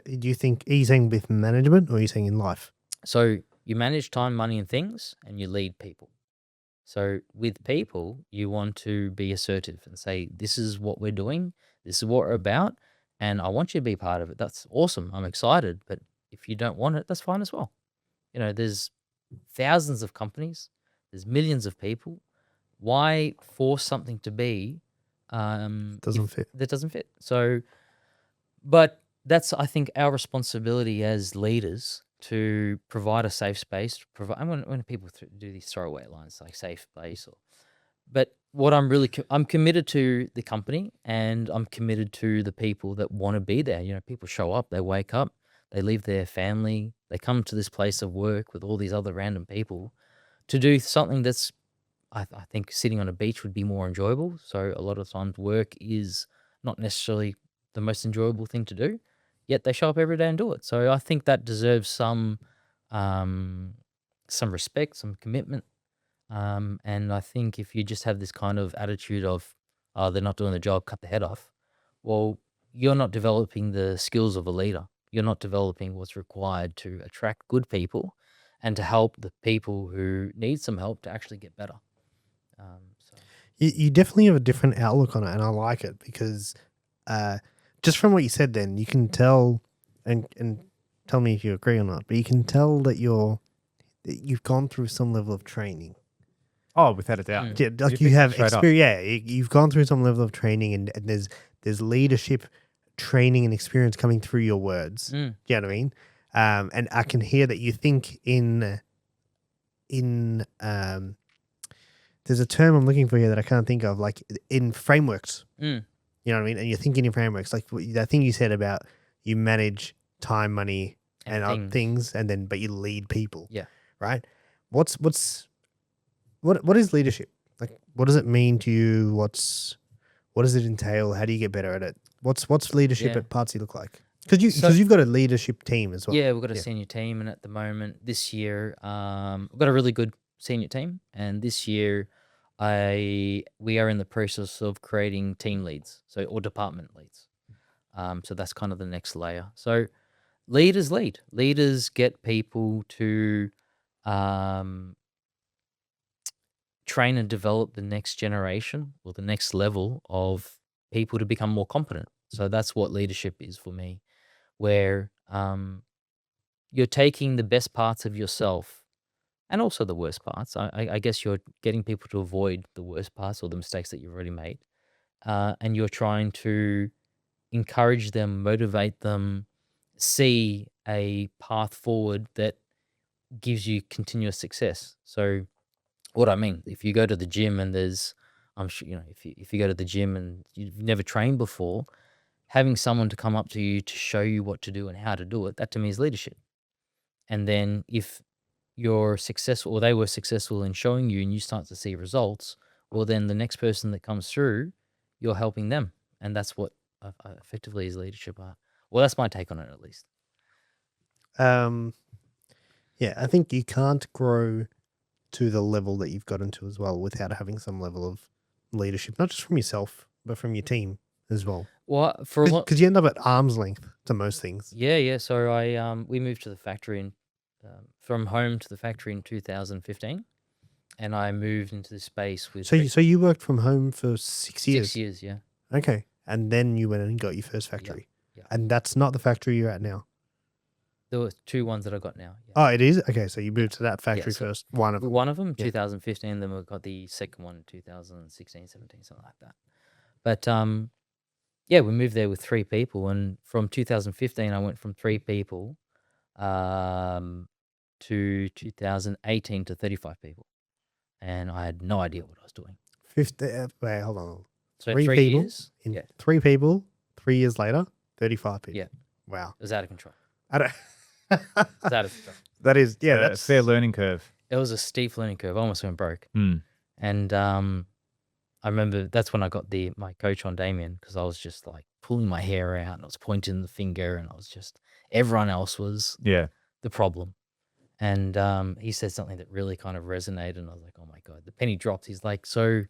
Do you think, are you saying with management or are you saying in life? So you manage time, money, and things, and you lead people. So with people, you want to be assertive and say, this is what we're doing, this is what we're about, and I want you to be part of it. That's awesome. I'm excited. But if you don't want it, that's fine as well. There's thousands of companies, there's millions of people. Why force something to be Doesn't if fit. that doesn't fit? So, but that's, I think, our responsibility as leaders to provide a safe space. And when people do these throwaway lines like safe place, but what I'm committed to the company, and I'm committed to the people that want to be there. People show up, they wake up, they leave their family, they come to this place of work with all these other random people to do something that's, I think sitting on a beach would be more enjoyable. So a lot of times work is not necessarily the most enjoyable thing to do, yet they show up every day and do it. So I think that deserves um, some respect, some commitment. And I think if you just have this kind of attitude of, oh, they're not doing the job, cut the head off, well, you're not developing the skills of a leader. You're not developing what's required to attract good people and to help the people who need some help to actually get better. So You definitely have a different outlook on it, and I like it because just from what you said then, you can tell, and tell me if you agree or not, but you can tell that you've gone through some level of training. Oh, without a doubt. Yeah, like you have experience. Yeah, you've gone through some level of training, and there's leadership training and experience coming through your words. Do you know what I mean? And I can hear that you think in there's a term I'm looking for here that I can't think of, like in frameworks. You know what I mean? And you're thinking in frameworks, like that thing you said about you manage time, money, and things, and then but you lead people. Yeah. Right. What is leadership? Like, what does it mean to you? What does it entail? How do you get better at it? What's leadership at Pazzi look like? Because you've got a leadership team as well. Yeah, we've got a senior team, and at the moment this year, we've got a really good senior team, and this year we are in the process of creating team leads, or department leads. So that's kind of the next layer. So leaders lead. Leaders get people to train and develop the next generation or the next level of people to become more competent. So that's what leadership is for me, where you're taking the best parts of yourself and also the worst parts. I guess you're getting people to avoid the worst parts or the mistakes that you've already made. And you're trying to encourage them, motivate them, see a path forward that gives you continuous success. So what I mean, if you go to the gym and I'm sure, if you go to the gym and you've never trained before, having someone to come up to you to show you what to do and how to do it, that to me is leadership. And then if you're successful, or they were successful in showing you, and you start to see results, well, then the next person that comes through, you're helping them. And that's what effectively is leadership. Well, that's my take on it, at least. Yeah, I think you can't grow to the level that you've gotten to as well without having some level of leadership, not just from yourself, but from your team as well. Well, because you end up at arm's length to most things. Yeah. So we moved to the factory from home to the factory in 2015, and I moved into the space with. So you worked from home for 6 years. 6 years, yeah. Okay, and then you went and got your first factory. Yeah. And that's not the factory you're at now. There were 2 ones that I got now. Yeah. Oh, it is? Okay, so you moved to that factory first. One of them, 2015, then we got the second one in 2016, 17, something like that. But we moved there with 3 people, and from 2015, I went from 3 people to 2018 to 35 people, and I had no idea what I was doing. Wait, hold on. So 3 people years? 3 people, 3 years later, 35 people. Yeah. Wow. It was out of control. That is, that's a fair learning curve. It was a steep learning curve. I almost went broke. And I remember that's when I got my coach on Damien, because I was just like pulling my hair out and I was pointing the finger, and I was just, everyone else was the problem. And he said something that really kind of resonated, and I was like, oh my God, the penny dropped. He's like, so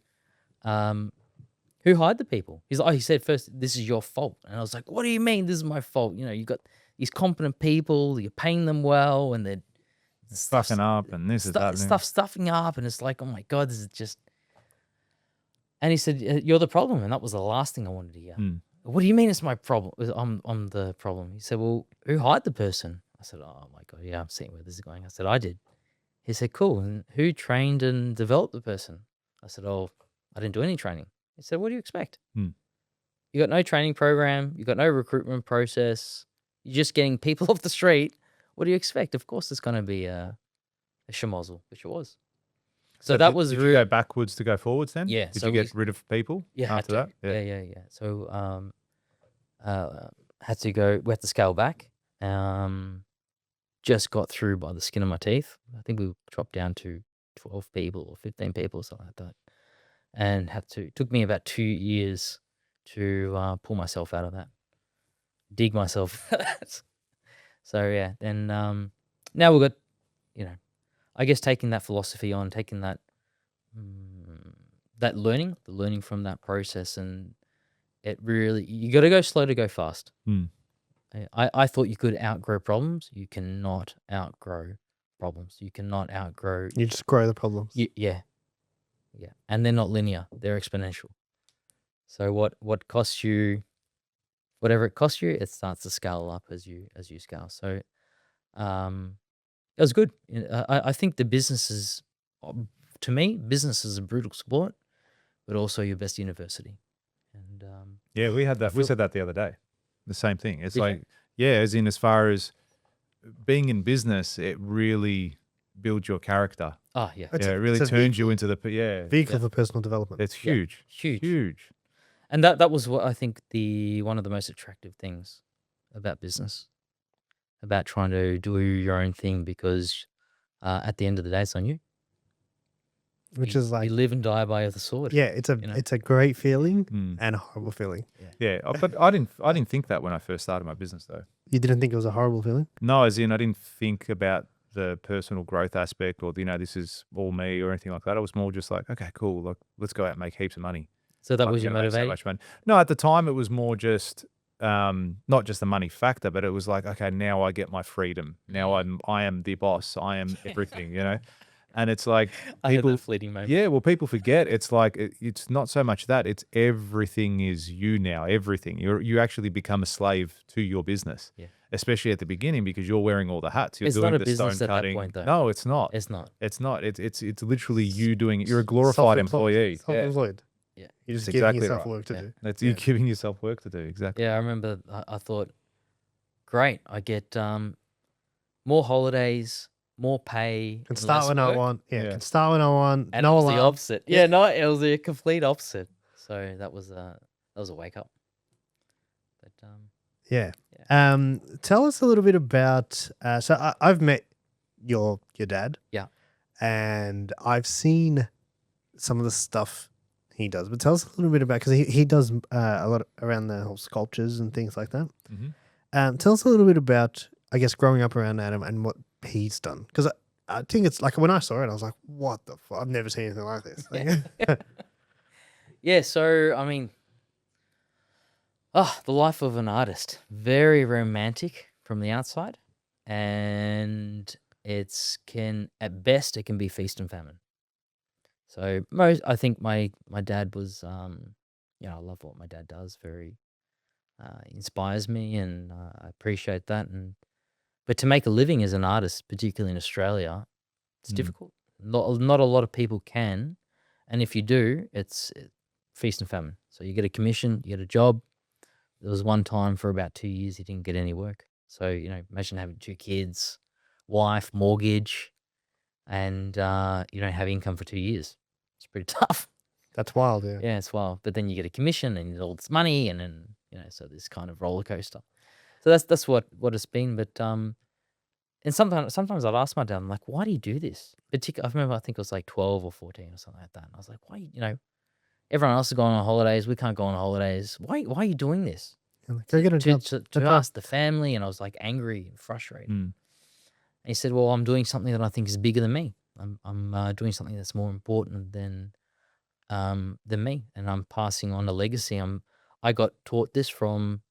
who hired the people? He said, first, this is your fault. And I was like, what do you mean this is my fault? You got these competent people, you're paying them well, and they're Fucking up and this is that. stuffing up, and it's like, oh my God, this is just. And he said, "You're the problem," and that was the last thing I wanted to hear. What do you mean it's my problem? I'm the problem. He said, "Well, who hired the person?" I said, "Oh my God, yeah, I'm seeing where this is going." I said, "I did." He said, "Cool. And who trained and developed the person?" I said, "Oh, I didn't do any training." He said, "What do you expect? You got no training program. You got no recruitment process. You're just getting people off the street. What do you expect? Of course, it's going to be a schmozzle," which it was. So that was did you go backwards to go forwards then? Yeah. Did so you get rid of people after that? Yeah. So had to go. We had to scale back. Just got through by the skin of my teeth. I think we dropped down to 12 people or 15 people or something like that, and took me about 2 years to pull myself out of that, dig myself out. So yeah, then now we've got, I guess taking that philosophy on, taking that the learning from that process, and it really, you got to go slow to go fast. I thought you could outgrow problems. You cannot outgrow problems. You cannot outgrow. You just grow the problems. Yeah, and they're not linear; they're exponential. So what costs you, whatever it costs you, it starts to scale up as you scale. So, it was good. I think the business is, to me, business is a brutal sport, but also your best university. And yeah, we had that. We said that the other day. The same thing. It's Did you? like, yeah, as in as far as being in business, it really builds your character. oh yeah, It's Yeah, it really a turns you into the vehicle for personal development. It's huge, huge. And that was what I think one of the most attractive things about business, about trying to do your own thing, because at the end of the day, it's on you. Which You- is like, you live and die by the sword. yeah, it's a you know? it's a great feeling and a horrible feeling. Yeah, but I didn't think that when I first started my business though. You didn't think it was a horrible feeling? No, as in I didn't think about the personal growth aspect or this is all me or anything like that. I was more just like, okay, cool, like let's go out and make heaps of money. So that Like, was your make so motivation. much money. No, at the time it was more just not just the money factor, but it was like, okay, now I get my freedom. Now I am the boss. I am everything, And it's like I had people, that fleeting moment. yeah, well, people forget. It's like it's not so much that, it's everything is you now. Everything you actually become a slave to your business. Yeah. Especially at the beginning, because you're wearing all the hats. You're It's doing not a the business stone at that cutting. point, though. No, it's not. It's not. It's not. It's literally you doing it. You're a glorified employee. Yeah. Self-employed. Yeah. You're just That's giving exactly yourself right. work to Yeah. do. That's you giving yourself work to do. Exactly. Yeah, I remember I thought, great, I get more holidays, more pay. Can and start less when I work. want. Yeah, Yeah. can start when I want. And no it was the alarm. opposite. Yeah, no, it was the complete opposite. So that was a wake up. But Yeah. Tell us a little bit about. So I've met your dad. Yeah. And I've seen some of the stuff he does, but tell us a little bit about, because he does a lot around the whole sculptures and things like that. Tell us a little bit about, I guess, growing up around Adam and what he's done, because I think it's like when I saw it, I was like, what the fuck? I've never seen anything like this. yeah, so I mean, the life of an artist, very romantic from the outside, and at best it can be feast and famine. So I think my dad was, I love what my dad does. Very inspires me, and I appreciate that. But to make a living as an artist, particularly in Australia, it's difficult. Not a lot of people can, and if you do, it's feast and famine. So you get a commission, you get a job. There was one time for about 2 years he didn't get any work. So imagine having 2 kids, wife, mortgage, and you don't have income for 2 years. It's pretty tough. That's wild. Yeah. Yeah, it's wild. But then you get a commission and all this money, and then so this kind of roller coaster. So that's what it's been. But and sometimes I'd ask my dad, I'm like, why do you do this? I remember, I think it was like 12 or 14 or something like that. And I was like, why? Everyone else is going on holidays. We can't go on holidays. Why are you doing this? Like, go get a job. To us, the family, and I was like angry and frustrated. And he said, well, I'm doing something that I think is bigger than me. I'm doing something that's more important than me, and I'm passing on a legacy. I got taught this from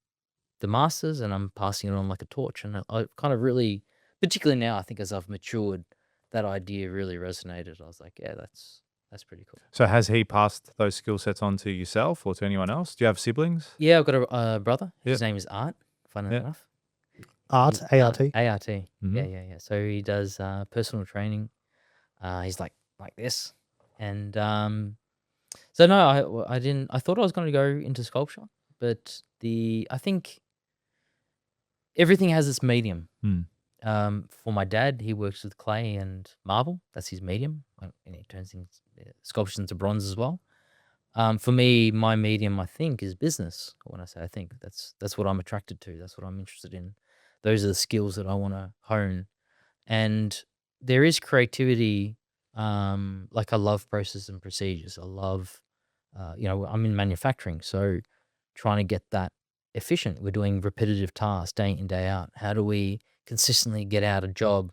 the masters and I'm passing it on like a torch. And I kind of really, particularly now, I think as I've matured, that idea really resonated. I was like, yeah, that's pretty cool. So has he passed those skill sets on to yourself or to anyone else? Do you have siblings? Yeah, I've got a brother. Yep. His name is Art, funnily Yep. enough. Art, ART. ART. Mhm. Yeah. So he does personal training. He's like this. And so no, I didn't. I thought I was going to go into sculpture, but I think everything has its medium. For my dad, he works with clay and marble. That's his medium, and he turns sculptures into bronze as well. For me, my medium, I think, is business. When I say I think, that's what I'm attracted to. That's what I'm interested in. Those are the skills that I want to hone. And there is creativity. Like I love process and procedures. I love, I'm in manufacturing, so trying to get that efficient. We're doing repetitive tasks day in, day out. How do we consistently get out a job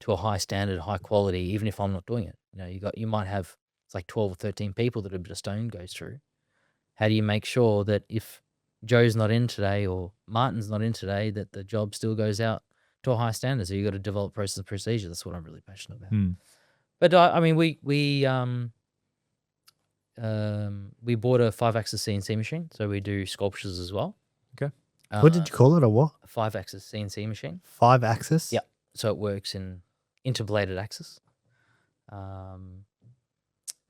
to a high standard, high quality, even if I'm not doing it? You might have, it's like 12 or 13 people that a bit of stone goes through. How do you make sure that if Joe's not in today or Martin's not in today, that the job still goes out to a high standard? So you got to develop process and procedure. That's what I'm really passionate about. But we bought a 5-axis CNC machine, so we do sculptures as well. Okay. What did you call it, or what? A 5-axis CNC machine. 5-axis? Yeah. So it works in interbladed axis.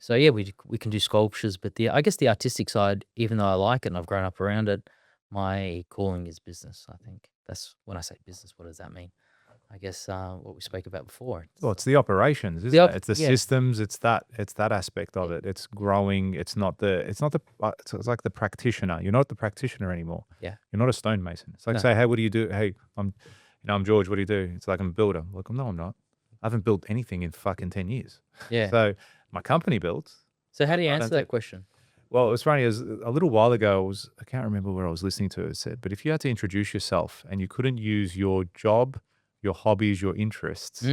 So yeah, we can do sculptures, but I guess the artistic side, even though I like it and I've grown up around it, my calling is business. I think that's when I say business. What does that mean? I guess what we spoke about before. Well, it's the operations, isn't it? It's the systems. It's that aspect of it. It's growing. It's like the practitioner. You're not the practitioner anymore. Yeah. You're not a stonemason. It's like say, hey, what do you do? Hey, I'm George. What do you do? It's like I'm a builder. Like, no, I'm not. I haven't built anything in fucking 10 years. Yeah. So my company builds. So how do you answer that question? Well, it was funny. A little while ago, I can't remember where I was listening to it. It said, but if you had to introduce yourself and you couldn't use your job, your hobbies, your interests,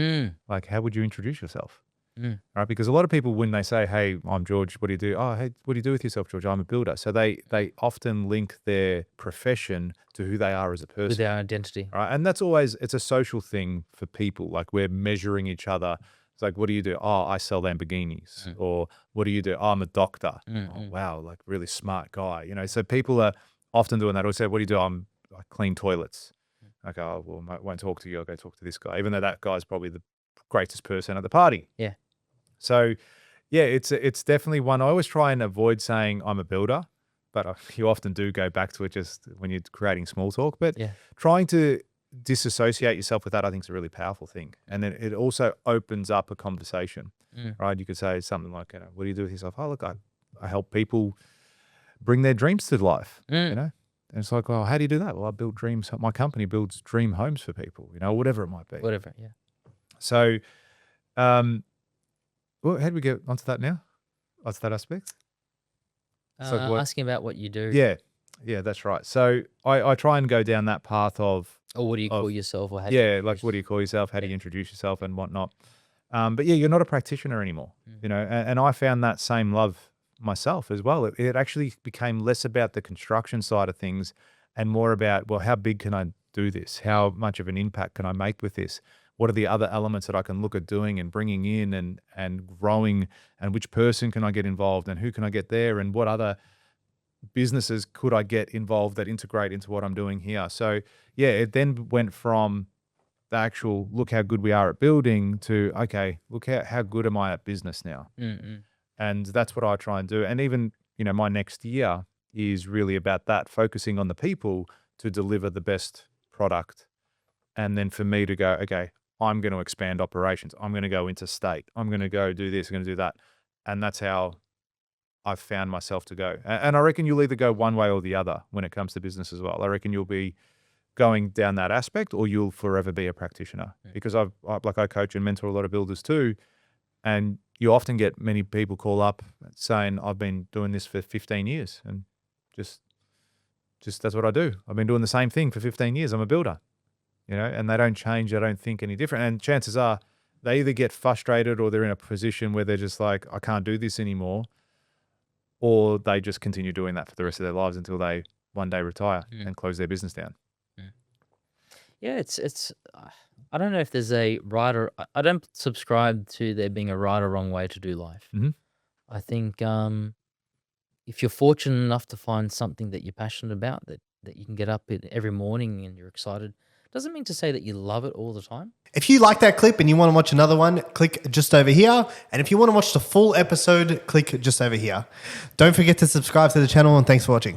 like how would you introduce yourself? Right? Because a lot of people, when they say, hey, I'm George, what do you do? Oh, hey, what do you do with yourself, George? I'm a builder. So they often link their profession to who they are as a person. With their identity. Right? And it's a social thing for people. Like we're measuring each other. It's like, what do you do? Oh, I sell Lamborghinis. Or what do you do? Oh, I'm a doctor. Oh, wow, like really smart guy. So people are often doing that. Or say, what do you do? I clean toilets. Okay, well, I won't talk to you. I'll go talk to this guy, even though that guy's probably the greatest person at the party. Yeah. So, yeah, it's definitely one. I always try and avoid saying I'm a builder, but you often do go back to it just when you're creating small talk. But trying to disassociate yourself with that, I think, is a really powerful thing. And then it also opens up a conversation, right? You could say something like, what do you do with yourself? Oh, look, I help people bring their dreams to life, And it's like, well, how do you do that? Well, I build dreams. My company builds dream homes for people, whatever it might be. Whatever, yeah. So, how do we get onto that now? Onto that aspect? Asking about what you do. Yeah, that's right. So I try and go down that path of... Or what do you call yourself? Or how what do you call yourself? How do you introduce yourself and whatnot? But yeah, you're not a practitioner anymore, and I found that same love myself as well. It actually became less about the construction side of things and more about, well, how big can I do this? How much of an impact can I make with this? What are the other elements that I can look at doing and bringing in and growing, and which person can I get involved and who can I get there, and what other businesses could I get involved that integrate into what I'm doing here? So yeah, it then went from the actual look how good we are at building to, okay, look how good am I at business now? And that's what I try and do. And even, my next year is really about that, focusing on the people to deliver the best product. And then for me to go, okay, I'm going to expand operations. I'm going to go interstate. I'm going to go do this. I'm going to do that. And that's how I've found myself to go. And I reckon you'll either go one way or the other when it comes to business as well. I reckon you'll be going down that aspect, or you'll forever be a practitioner. Because I coach and mentor a lot of builders too. And you often get many people call up saying, I've been doing this for 15 years and just that's what I do. I've been doing the same thing for 15 years. I'm a builder, and they don't change. They don't think any different. And chances are they either get frustrated or they're in a position where they're just like, I can't do this anymore. Or they just continue doing that for the rest of their lives until they one day retire and close their business down. Yeah, it's. I don't know if there's a right or I don't subscribe to there being a right or wrong way to do life. Mhm. I think if you're fortunate enough to find something that you're passionate about, that you can get up every morning and you're excited, doesn't mean to say that you love it all the time. If you like that clip and you want to watch another one, click just over here. And if you want to watch the full episode, click just over here. Don't forget to subscribe to the channel, and thanks for watching.